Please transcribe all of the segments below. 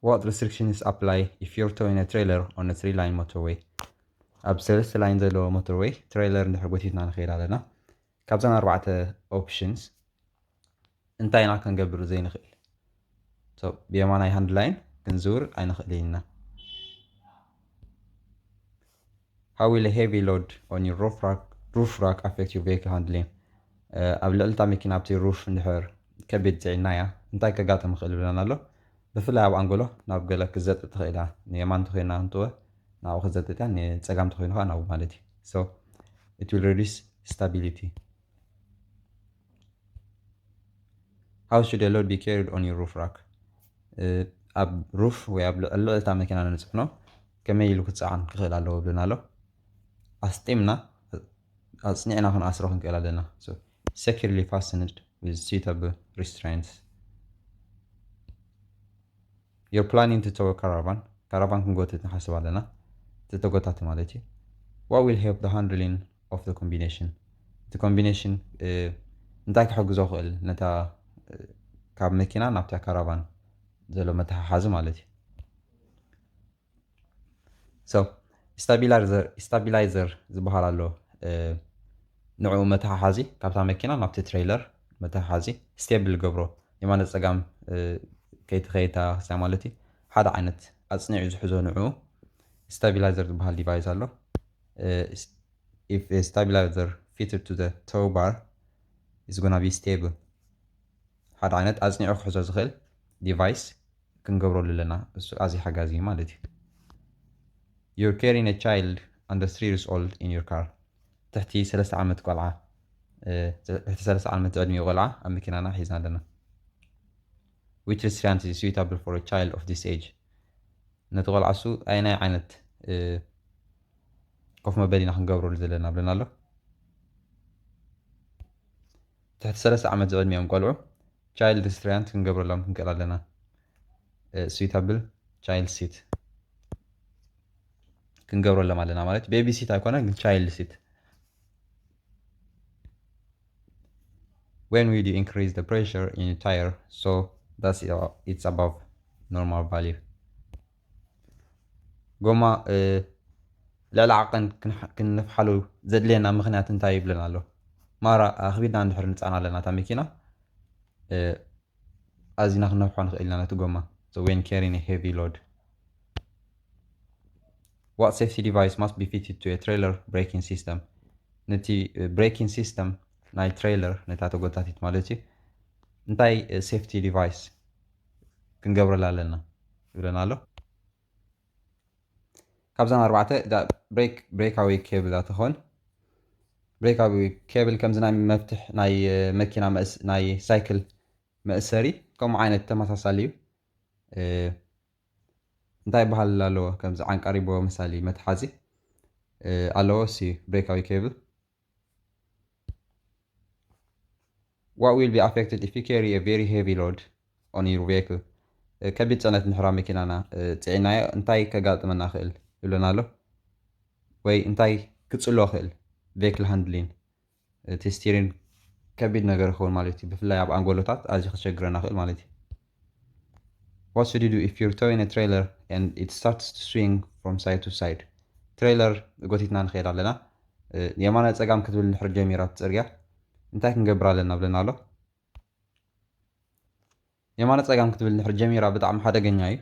What restrictions apply if you're towing a trailer on a 3-line motorway? ኣብ 3 ላይን ዘለዎ motorway trailer እንድሕር ጎቲትና ንኸይድ ኣለና ካብዘን 4 options እንታይ ኢና ክንገብር ዘይንኽእል? ብየማናይ ሃንድ ላይን ክንዝውር ኣይንኽእልን ኢና. How will a heavy load on your roof rack affect your vehicle handling? ኣብ ልዕልታ መኪና ኣብቲ ሩፍ እንድሕር ከቢድ ፅዒናያ እንታይ ከጋጥም ይኽእል ብለና ኣሎ? ብፍላይ ኣብ ኣንጎሎ ናብ ገለ ክዘጥእ ትኽእል እያ ንየማን ተኾይና እንትወ ናብኡ ክዘጥእ እያ ንፀጋም ተኾይኑ ከዓ ናብኡ ማለት እዩ. So it will reduce stability. How should a load be carried on your roof rack? ኣብ ሩፍ ወይ ኣብ ልዕልታ መኪና ንፅዕኖ ከመይ ኢሉ ክፀዓን ክኽእል ኣለዎ ብለና ኣሎ? ኣስጢምና ኣፅኒዕና ክንኣስሮ ክንክእል ኣለና. So securely fastened with suitable restraints. You're planning to tow a caravan ክንጎትት ንሓስብ ኣለና ተተጎታቲ ማለት እዩ. What will help the handling of the combination? እቲ combination እንታይ ክሕግዞ ክእል ነታ ካብ መኪና ናብታ ካራቫን ዘሎ መተሓሓዚ ማለት እዩ. So stabilizer ዝበሃል ኣሎ ንዕኡ መተሓሓዚ ካብታ መኪና ናብቲ ትሬይለር መተሓሓዚ ስቴብል ገብሮ የማነ ፀጋም ከይትኸይታ ክሳ ማለት እዩ. ሓደ ዓይነት ኣፅኒዑ ዝሕዞ ንዕኡ stabilizer ዝበሃል ዲቫይስ ኣሎ. If a stabilizer fitted to the tow bar is going to be stable. ሓደ ዓይነት ኣፅኒዑ ክሕዞ ዝኽእል ዲቫይስ ክንገብረሉ ኣለና እሱ ኣዝዩ ሓጋዚ ማለት እዩ. You're carrying a child under 3 years old in your car. ትሕቲ 3 ዓመት ቆልዓ ትሕቲ 3 ዓመት ዕድሚኡ ቆልዓ ኣብ መኪናና ሒዝና ኣለና. Which restraint is suitable for a child of this age? ነቲ ቆልዓ እሱ ኣይናይ ዓይነት ኮፍ መበሊ ኢና ክንገብረሉ ዘለና ብለና ኣሎ? ትሕቲ 3 ዓመት ዕድሚኦም ቆልዑ child restraint ክንገብረሎም ክንክእል ኣለና. suitable child seat ክንገብረሎም ኣለና ማለት ቤቢ ሲት ኣይኮነን ግን child seat. When will you increase the pressure in your tire so that it's above normal value? ጎማ ልዕሊ ዓቐን ክንፍሓሉ ዘድልየና ምክንያት እንታይ ይብለና ኣሎ? ማራ ኣኽቢድና እንድሕር ንፃና ኣለና እታ መኪና ኣዚና ክነፍሖ ንኽእል ኢና ነቲ ጎማ. So when carrying a heavy load. What safety device must be fitted to a trailer braking system? ነቲ braking system ናይ ትሬይለር ነታ ተጎታቲት ማለት እዩ እንታይ ሴፍቲ ዲቫይስ ክንገብረላ ኣለና ይብለና ኣሎ? ካብዘን 4 ብሬካዊ ኬብል ትኾን ብሬካዊ ኬብል ከምዚ ናይ መፍትሕ ናይ መኪና ናይ ሳይክል መእሰሪ ከምኡ ዓይነት ተመሳሳሊ እዩ. እንታይ ይበሃል ኣለዎ ከምዚ ዓንቃሪቦ ምሳሌ መትሓዚ ኣለዎ እሲ ብሬካዊ ኬብል. What will be affected if you carry a very heavy load on your vehicle? ከቢድ ፅዕነት ንሕራ መኪናና ፅዒናዮ እንታይ ከጋጥመና ክእል ይብለና ኣሎ? ወይ እንታይ ክፅሎ ክእል vehicle handling እቲ ስቲሪንግ ከቢድ ነገር ይኸውን ማለት እዩ ብፍላይ ኣብ ኣንጎሎታት ኣዝዩ ክቸግረና ክእል ማለት እዩ. What should you do if you're towing a trailer and it starts to swing from side to side? ትሬይለር ጎቲትና ንኸይድ ኣለና የማነ ፀጋም ክትብል ንድሕር ጀሚራ ፅርግያ እንታይ ክንገብር ኣለና ብለና ኣሎ? የማነ ፀጋም ክትብል ንድሕር ጀሚራ ብጣዕሚ ሓደገኛ እዩ.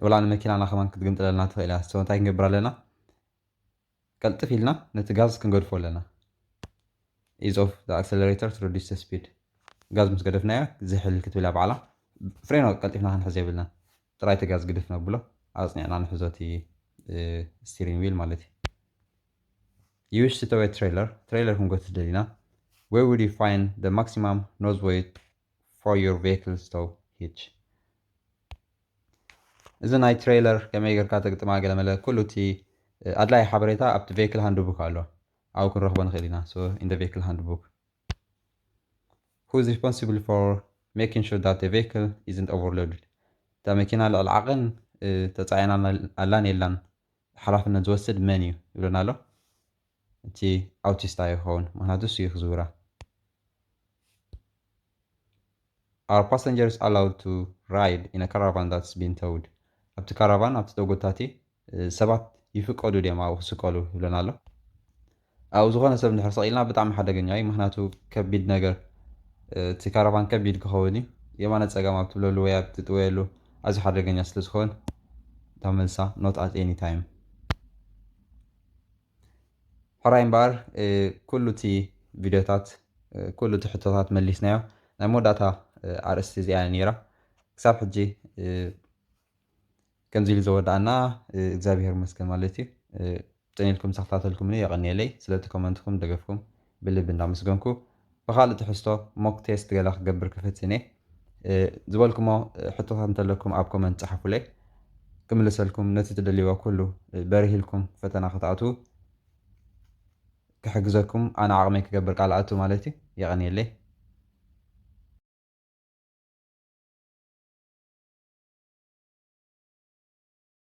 ወላ ንመኪናና ከማን ክትግምጥለልና ትኽእል እያ. እንታይ ክንገብር ኣለና? ቀልጥፍ ኢልና ነቲ ጋዝ ክንገድፎ ኣለና. ease off the accelerator to reduce the speed. ጋዝ ምስ ገደፍናዮ ዝሕል ክትብል እያ በዓላ ፍሬኖ ቀልጢፍና ክንሕዘ የብልና ጥራይ እቲ ጋዝ ግድፍ ነብሎ ኣፅኒዕና ንሕዞ እቲ ስቲሪንግ ዊል ማለት እዩ. You wish to tow a trailer ክንጎትት ደሊና where would you find the maximum nose weight for your vehicle's tow hitch? እዚ ናይ ትሬይለር ከመይ ጌርካ ተግጥማ ገለ መለ ኩሉ እቲ ኣድላይ ሓበሬታ ኣብቲ vehicle handbook ኣሎ ኣብኡ ክንረኽቦ ንኽእል ኢና. So in the vehicle handbook. Who is responsible for making sure that the vehicle isn't overloaded? እታ መኪና ልዕሊ ዓቐን ተፃዒና ኣላን የላን ሓላፍነት ዝወስድ መን እዩ ይብለና ኣሎ? እቲ ኣውቲስታ ይኸውን ምክንያቱ እሱ እዩ ክዝውራ. Are passengers allowed to ride in a caravan that's been towed? ኣብቲ ካራቫን ኣብቲ ተጎታቲ ሰባት ይፍቀዱ ድዮም ኣብኡ ክስቀሉ ይብለና ኣሎ። ኣብኡ ዝኾነ ሰብ እንድሕር ሰቂልና ብጣዕሚ ሓደገኛ እዩ። ምክንያቱ ከቢድ ነገር እቲ ካራቫን ከቢድ ክኸውን እዩ። የማነ ፀጋም ኣብ ትብለሉ ወይ ኣብ ትጥወየሉ ኣዝዩ ሓደገኛ ስለ ዝኸውን እታ መልሳ ኖት ኣት ኤኒ ታይም። ሕራይ እምበር ኩሉ እቲ ቪድዮታት ኩሉ እቲ ሕቶታት መሊስናዮ ናይ መወዳእታ ኣርእስቲ እዚኣ ነይራ። ክሳብ ሕጂ ከምዚ ኢሉ ዘወዳእና እግዚኣብሔር መስገን ማለት እዩ። ጠኒልኩም ተኸታተልኩምኒ የቐኒየለይ ስለቲ ኮመንትኩም ደገፍኩም ብልቢ እንዳመስገንኩ ብካልእ ትሕዝቶ ሞክ ቴስት ገለ ክገብር ክፍትን እየ ዝበልኩሞ ሕቶታት እንተለኩም ኣብ ኮመንት ፃሓፉለይ ክምልሰልኩም ነቲ ትደልይዎ ኩሉ በሪሂልኩም ፈተና ክትኣትዉ ክሕግዘኩም ኣነ ዓቕመይ ክገብር ቃል ኣቱ ማለት እዩ። የቐኒየለይ